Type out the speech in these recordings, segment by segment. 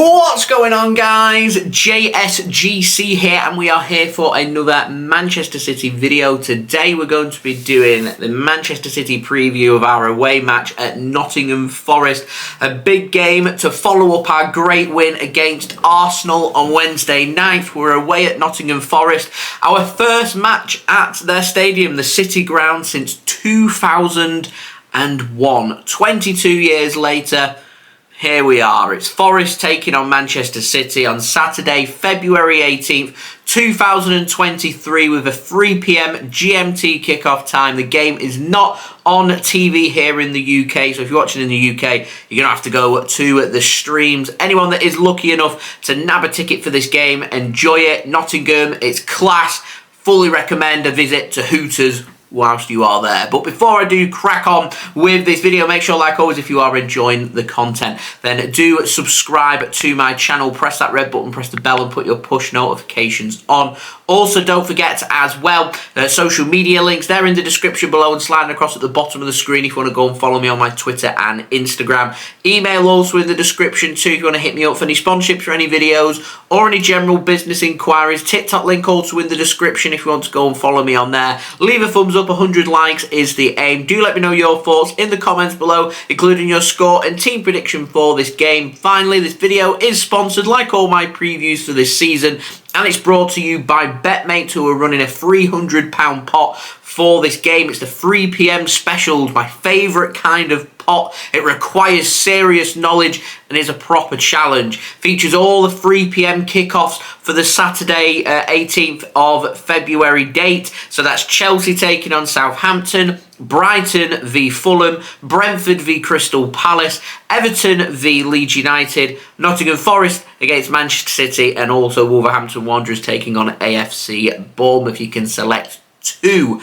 What's going on, guys? JSGC here, and we are here for another Manchester City video. Today we're going to be doing the Manchester City preview of our away match at Nottingham Forest. A big game to follow up our great win against Arsenal on Wednesday night. We're away at Nottingham Forest. Our first match at their stadium, the City Ground, since 2001. 22 years later. Here we are. It's Forest taking on Manchester City on Saturday, February 18th, 2023 with a 3 p.m. GMT kickoff time. The game is not on TV here in the UK, so if you're watching in the UK, you're going to have to go to the streams. Anyone that is lucky enough to nab a ticket for this game, enjoy it. Nottingham, it's class. Fully recommend a visit to Hooters whilst you are there. But before I do crack on with this video, make sure, like always, if you are enjoying the content, then do subscribe to my channel, press that red button, press the bell and put your push notifications on. Also, don't forget as well, social media links, they're in the description below and sliding across at the bottom of the screen if you want to go and follow me on my Twitter and Instagram. Email also in the description too if you want to hit me up for any sponsorships or any videos or any general business inquiries. TikTok link also in the description if you want to go and follow me on there. Leave a thumbs up, 100 likes is the aim. Do let me know your thoughts in the comments below, including your score and team prediction for this game. Finally, this video is sponsored, like all my previews for this season, and it's brought to you by BetMate, who are running a £300 pot for this game. It's the 3 p.m. specials, my favourite kind of pot. It requires serious knowledge and is a proper challenge. Features all the 3 p.m. kickoffs for the Saturday 18th of February date. So that's Chelsea taking on Southampton, Brighton v Fulham, Brentford v Crystal Palace, Everton v Leeds United, Nottingham Forest against Manchester City, and also Wolverhampton Wanderers taking on AFC Bournemouth. You can select two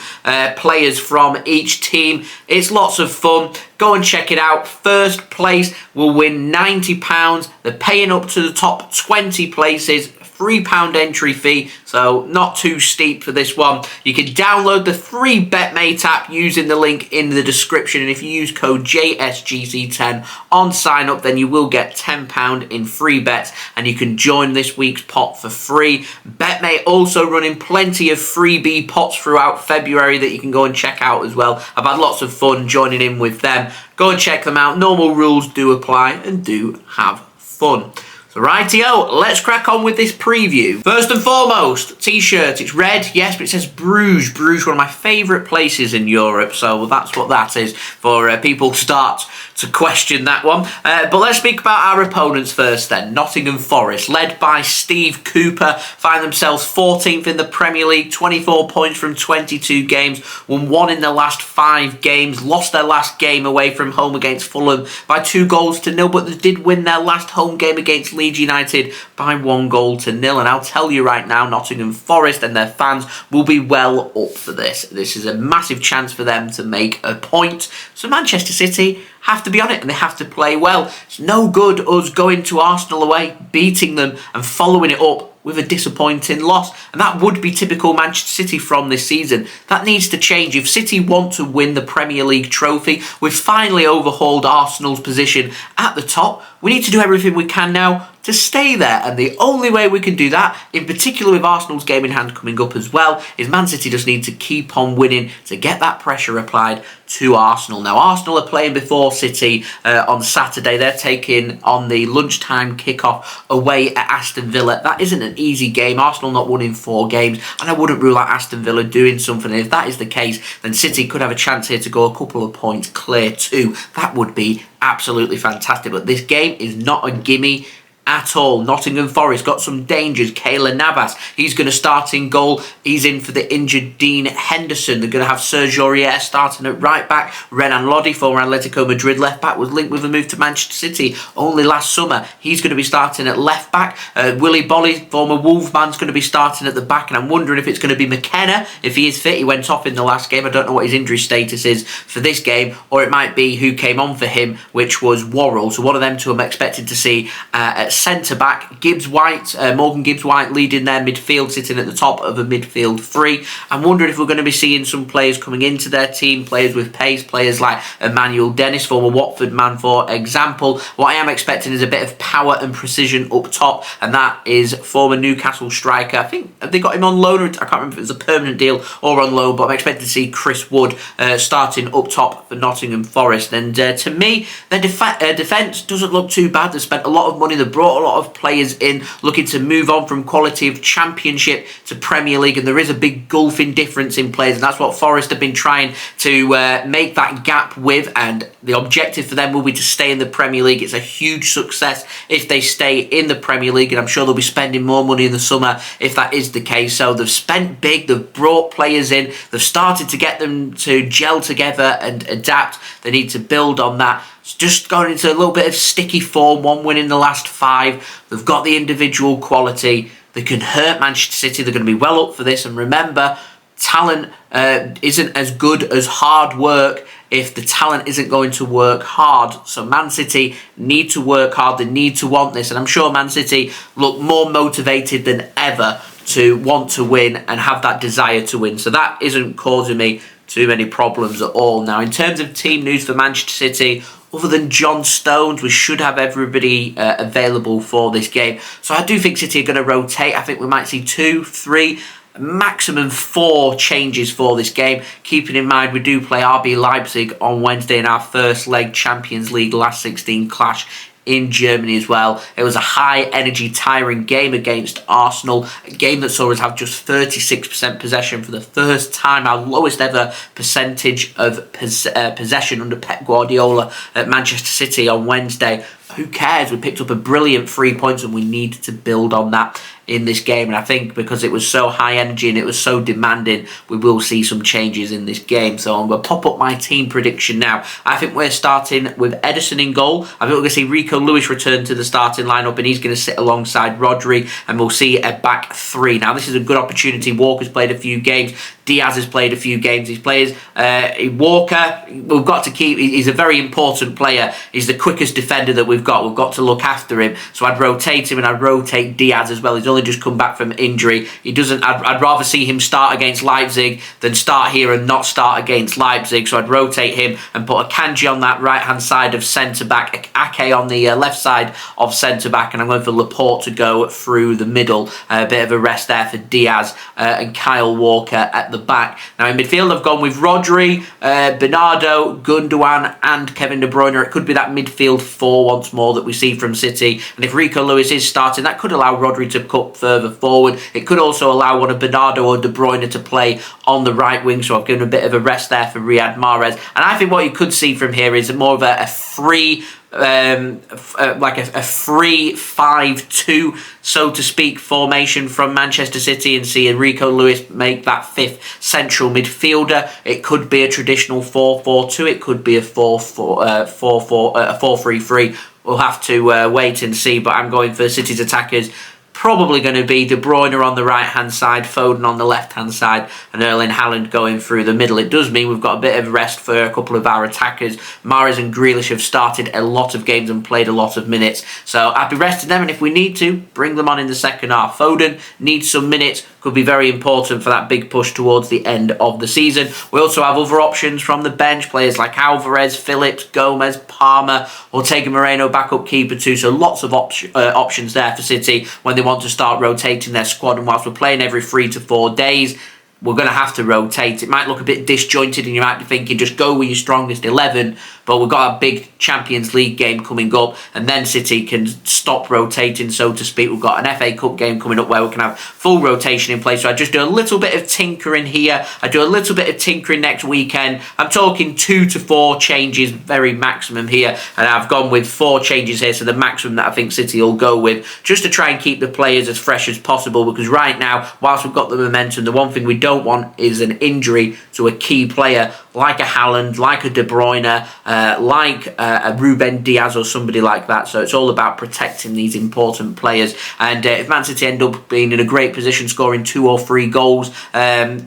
players from each team. It's lots of fun. Go and check it out. First place will win £90. They're paying up to the top 20 places. £3 entry fee, so not too steep for this one. You can download the free BetMate app using the link in the description, and if you use code JSGC10 on sign up, then you will get £10 in free bets, and you can join this week's pot for free. BetMate also running plenty of freebie pots throughout February that you can go and check out as well. I've had lots of fun joining in with them. Go and check them out. Normal rules do apply, and do have fun. So rightio, let's crack on with this preview. First and foremost, t-shirt. It's red, yes, but it says Bruges. Bruges, one of my favourite places in Europe, so that's what that is for people to start to question that one. But let's speak about our opponents first then. Nottingham Forest, led by Steve Cooper, find themselves 14th in the Premier League, 24 points from 22 games, won 1 in the last 5 games, lost their last game away from home against Fulham by 2-0, but they did win their last home game against Leeds United by 1-0, and I'll tell you right now, Nottingham Forest and their fans will be well up for this. This is a massive chance for them to make a point. So Manchester City have to be on it and they have to play well. It's no good us going to Arsenal away, beating them and following it up with a disappointing loss. And that would be typical Manchester City from this season. That needs to change. If City want to win the Premier League trophy, we've finally overhauled Arsenal's position at the top. We need to do everything we can now to stay there. And the only way we can do that, in particular with Arsenal's game in hand coming up as well, is Man City just need to keep on winning to get that pressure applied to Arsenal. Now, Arsenal are playing before City on Saturday. They're taking on the lunchtime kickoff away at Aston Villa. That isn't an easy game. Arsenal not won in 4 games, and I wouldn't rule out Aston Villa doing something. And if that is the case, then City could have a chance here to go a couple of points clear too. That would be absolutely fantastic. But this game is not a gimme at all. Nottingham Forest got some dangers. Keylor Navas, he's going to start in goal. He's in for the injured Dean Henderson. They're going to have Sergio starting at right back. Renan Lodi, former Atletico Madrid left back, was linked with a move to Manchester City only last summer. He's going to be starting at left back. Willy Bolly, former Wolfman's going to be starting at the back, and I'm wondering if it's going to be McKenna if he is fit. He went off in the last game. I don't know what his injury status is for this game, or it might be who came on for him, which was Worrell. So one of them two I'm expected to see at centre-back, Gibbs-White, Morgan Gibbs-White leading their midfield, sitting at the top of a midfield three. I'm wondering if we're going to be seeing some players coming into their team, players with pace, players like Emmanuel Dennis, former Watford man, for example. What I am expecting is a bit of power and precision up top, and that is former Newcastle striker. I think they got him on loan, or I can't remember if it was a permanent deal or on loan, but I'm expecting to see Chris Wood starting up top for Nottingham Forest. And to me, their defence doesn't look too bad. They've spent a lot of money, they've brought a lot of players in, looking to move on from quality of Championship to Premier League, and there is a big gulfing difference in players, and that's what Forest have been trying to make that gap with, and the objective for them will be to stay in the Premier League. It's a huge success if they stay in the Premier League, and I'm sure they'll be spending more money in the summer if that is the case. So they've spent big, they've brought players in, they've started to get them to gel together and adapt. They need to build on that. It's just going into a little bit of sticky form, 1 win in the last 5. They've got the individual quality. They can hurt Manchester City. They're going to be well up for this. And remember, talent isn't as good as hard work if the talent isn't going to work hard. So Man City need to work hard. They need to want this. And I'm sure Man City look more motivated than ever to want to win and have that desire to win. So that isn't causing me too many problems at all. Now, in terms of team news for Manchester City, other than John Stones, we should have everybody available for this game. So I do think City are going to rotate. I think we might see 2, 3, maximum 4 changes for this game. Keeping in mind we do play RB Leipzig on Wednesday in our first leg Champions League last 16 clash in Germany as well. It was a high energy, tiring game against Arsenal, a game that saw us have just 36% possession for the first time, our lowest ever percentage of possession under Pep Guardiola at Manchester City on Wednesday. Who cares? We picked up a brilliant 3 points, and we need to build on that in this game. And I think because it was so high energy and it was so demanding, we will see some changes in this game. So I'm going to pop up my team prediction now. I think we're starting with Ederson in goal. I think we're going to see Rico Lewis return to the starting lineup, and he's going to sit alongside Rodri, and we'll see a back 3. Now, this is a good opportunity. Walker's played a few games. Diaz has played a few games. He's players. Walker, we've got to keep. He's a very important player. He's the quickest defender that we've got. We've got to look after him. So I'd rotate him, and I'd rotate Diaz as well. He's only just come back from injury. He doesn't. I'd rather see him start against Leipzig than start here and not start against Leipzig. So I'd rotate him and put Akanji on that right hand side of centre back, Ake on the left side of centre back, and I'm going for Laporte to go through the middle. A bit of a rest there for Diaz and Kyle Walker at the back. Now in midfield, I've gone with Rodri, Bernardo, Gundogan, and Kevin De Bruyne. It could be that midfield 4 once more that we see from City. And if Rico Lewis is starting, that could allow Rodri to cut further forward. It could also allow one of Bernardo or De Bruyne to play on the right wing. So I've given a bit of a rest there for Riyad Mahrez. And I think what you could see from here is more of a free, like a free 5-2, so to speak, formation from Manchester City, and see Rico Lewis make that 5th central midfielder. It could be a traditional 4-4-2. It could be a 4-3-3. We'll have to wait and see. But I'm going for City's attackers. Probably going to be De Bruyne on the right-hand side, Foden on the left-hand side, and Erling Haaland going through the middle. It does mean we've got a bit of rest for a couple of our attackers. Mahrez and Grealish have started a lot of games and played a lot of minutes, so I'd be resting them, and if we need to, bring them on in the second half. Foden needs some minutes, could be very important for that big push towards the end of the season. We also have other options from the bench, players like Alvarez, Phillips, Gomez, Palmer, Ortega, Moreno, backup keeper too, so lots of options there for City when they want to start rotating their squad. And whilst we're playing every 3 to 4 days, we're going to have to rotate. It might look a bit disjointed and you might be thinking just go with your strongest 11, but we've got a big Champions League game coming up, and then City can stop rotating, so to speak. We've got an FA Cup game coming up where we can have full rotation in place. So I just do a little bit of tinkering here. I do a little bit of tinkering next weekend. I'm talking 2 to 4 changes, very maximum here, and I've gone with 4 changes here, so the maximum that I think City will go with, just to try and keep the players as fresh as possible, because right now, whilst we've got the momentum, the one thing we don't want is an injury to a key player like a Haaland, like a De Bruyne, like a Ruben Diaz or somebody like that. So it's all about protecting these important players. And if Man City end up being in a great position, scoring 2 or 3 goals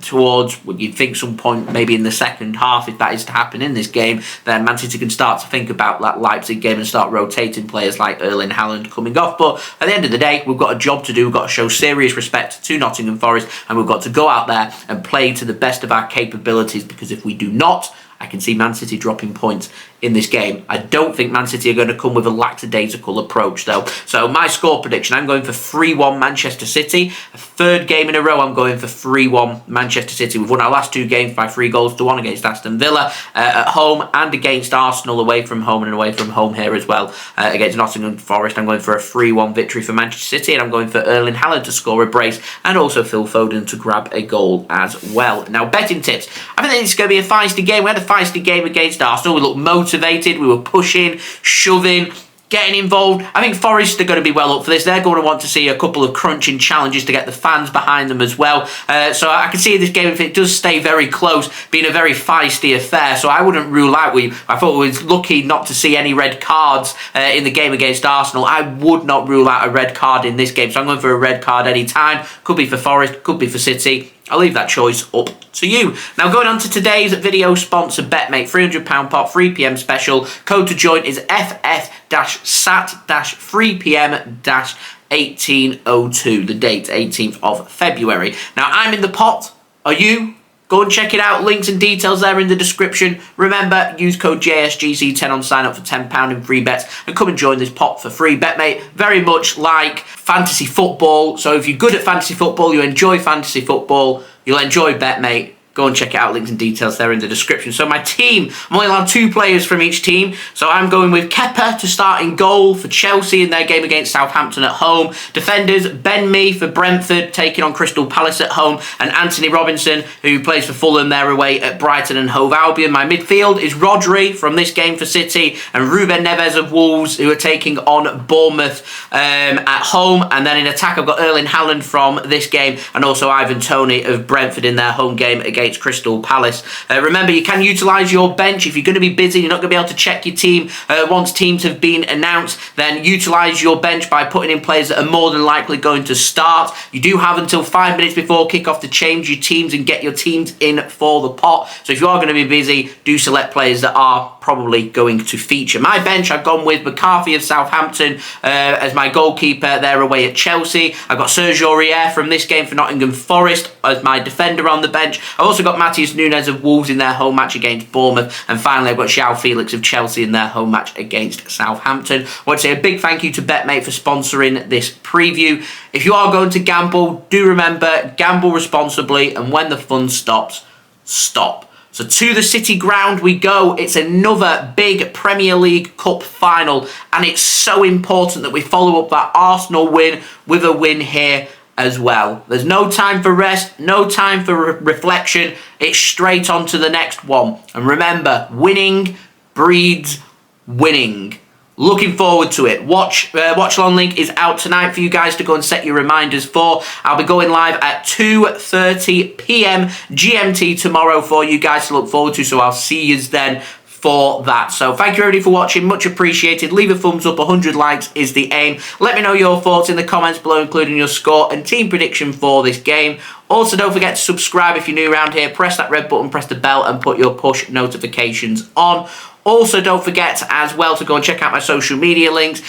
towards, well, you'd think some point maybe in the second half, if that is to happen in this game, then Man City can start to think about that Leipzig game and start rotating players like Erling Haaland coming off. But at the end of the day, we've got a job to do. We've got to show serious respect to Nottingham Forest, and we've got to go out there and play to the best of our capabilities, because if we do not, I can see Man City dropping points in this game. I don't think Man City are going to come with a lackadaisical approach, though. So my score prediction, I'm going for 3-1 Manchester City. A third game in a row, I'm going for 3-1 Manchester City. We've won our last 2 games by 3 goals to 1 against Aston Villa at home, and against Arsenal away from home, and away from home here as well against Nottingham Forest. I'm going for a 3-1 victory for Manchester City, and I'm going for Erling Haaland to score a brace, and also Phil Foden to grab a goal as well. Now, betting tips. I think it's going to be a feisty game. We had a feisty game against Arsenal. We looked motivated, we were pushing, shoving, getting involved. I think Forest are going to be well up for this. They're going to want to see a couple of crunching challenges to get the fans behind them as well. So I can see this game, if it does stay very close, being a very feisty affair. So I wouldn't rule out, I thought we was lucky not to see any red cards in the game against Arsenal. I would not rule out a red card in this game. So I'm going for a red card any time. Could be for Forest, could be for City. I'll leave that choice up to you. Now, going on to today's video sponsor, BetMate. £300 pot, 3pm special. Code to join is FF-SAT-3pm-1802. The date, 18th of February. Now, I'm in the pot. Are you? Go and check it out. Links and details there in the description. Remember, use code JSGC10 on sign up for £10 in free bets, and come and join this pot for free. BetMate, very much like fantasy football. So if you're good at fantasy football, you enjoy fantasy football, you'll enjoy BetMate. Go and check it out. Links and details there in the description. So my team, I'm only allowed 2 players from each team. So I'm going with Kepa to start in goal for Chelsea in their game against Southampton at home. Defenders, Ben Mee for Brentford, taking on Crystal Palace at home. And Anthony Robinson, who plays for Fulham, they're away at Brighton and Hove Albion. My midfield is Rodri from this game for City, and Ruben Neves of Wolves, who are taking on Bournemouth at home. And then in attack, I've got Erling Haaland from this game, and also Ivan Toney of Brentford in their home game against Crystal Palace. Remember, you can utilise your bench. If you're going to be busy, you're not going to be able to check your team once teams have been announced, then utilise your bench by putting in players that are more than likely going to start. You do have until 5 minutes before kick-off to change your teams and get your teams in for the pot. So if you are going to be busy, do select players that are probably going to feature. My bench, I've gone with McCarthy of Southampton as my goalkeeper. They're away at Chelsea. I've got Sergio from this game for Nottingham Forest as my defender on the bench. I've also got Matheus Nunes of Wolves in their home match against Bournemouth. And finally, I've got João Felix of Chelsea in their home match against Southampton. I want to say a big thank you to BetMate for sponsoring this preview. If you are going to gamble, do remember, gamble responsibly, and when the fun stops, stop. So to the City ground we go. It's another big Premier League Cup final, and it's so important that we follow up that Arsenal win with a win here as well. There's no time for rest, no time for reflection. It's straight on to the next one. And remember, winning breeds winning. Looking forward to it. Watch along link is out tonight for you guys to go and set your reminders for. I'll be going live at 2:30 p.m. GMT tomorrow for you guys to look forward to, so I'll see you then for that. So thank you everybody for watching, much appreciated. Leave a thumbs up, 100 likes is the aim. Let me know your thoughts in the comments below, including your score and team prediction for this game. Also, don't forget to subscribe if you're new around here. Press that red button, press the bell, and put your push notifications on. Also, don't forget as well to go and check out my social media links.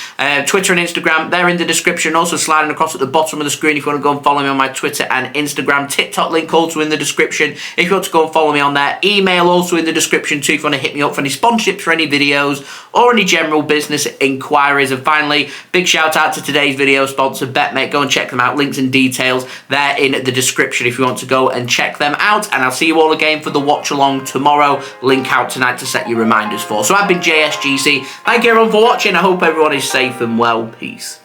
Twitter and Instagram, they're in the description. Also sliding across at the bottom of the screen if you want to go and follow me on my Twitter and Instagram. TikTok link also in the description if you want to go and follow me on there. Email also in the description too if you want to hit me up for any sponsorships for any videos or any general business inquiries. And finally, big shout out to today's video sponsor, BetMate. Go and check them out. Links and details, they're in the description if you want to go and check them out. And I'll see you all again for the watch along tomorrow. Link out tonight to set your reminders for. So I've been JSGC. Thank you everyone for watching. I hope everyone is safe and well. Peace.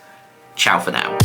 Ciao for now.